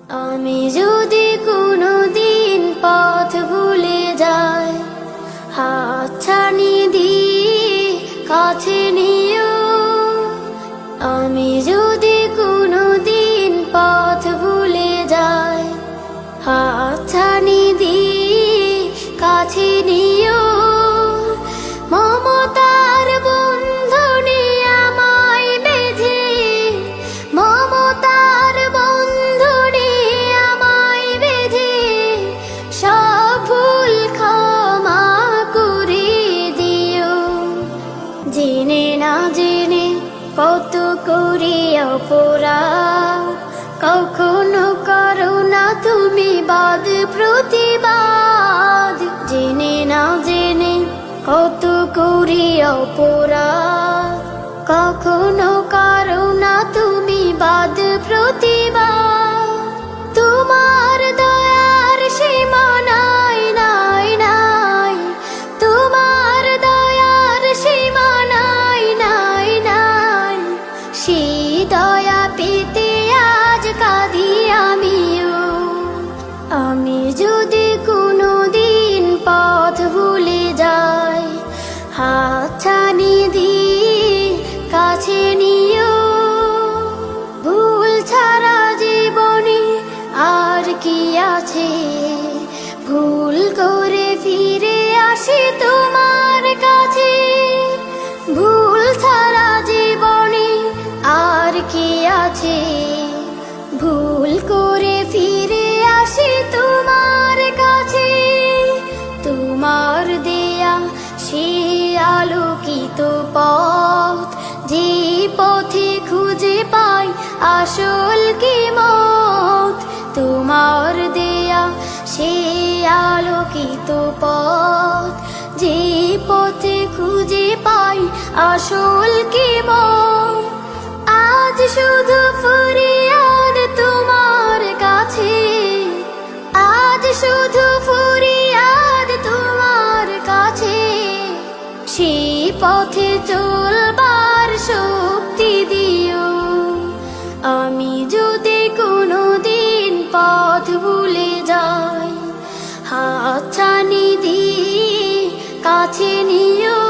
আমি যদি কোনোদিন পথ ভুলে যাই, হাতছানি দিয়ে কাছে নিও। আমি যদি কোনোদিন পথ ভুলে যাই, হাতছানি দিয়ে কাছে নিও। মমতার বন্ধনে আমায় বেঁধে, মমতার বন্ধনে আমায় বেঁধে সব ভুল ক্ষমা করে দিও। জেনে না জেনে কত করি অপরাধ, কখনো করো না তুমি বাদ প্রতিবাদ। জেনে না জেনে কত করি অপরাধ, কখনো করো না তুমি বাদ প্রতিবাদ। তোমার দয়ার সীমা নাই নাই নাই, তোমার দয়ার সীমা নাই নাই নাই। সেই দয়া পেতে আজ কাঁদি আমিও। আমি যদি কোনোদিন পথ ভুলে যাই, হাতছানি দিয়ে কাছে নিও। ভুল ছাড়া জীবনে আর কি আছে, ভুল করে ফিরে আসি তোমার কাছে। ভুল ছাড়া জীবনে আর কি আছে, ভুল করে ফিরে আসি তোমার কাছে। তোমার দেয়া সে আলোকিত পথ, যে পথে খুঁজে পাই আসল কি মত। তোমার দেয়া সে আলোকিত পথ, যে পথে খুঁজে পাই আসল কি মত। আজ শুধু ফরিয়াদ তোমার কাছে, আজ শুধু ফরিয়াদ তোমার কাছে। সেই পথে চলবার শক্তি দিও। আমি যদি কোনোদিন পথ ভুলে যাই, হাতছানি দিয়ে কাছে নিও।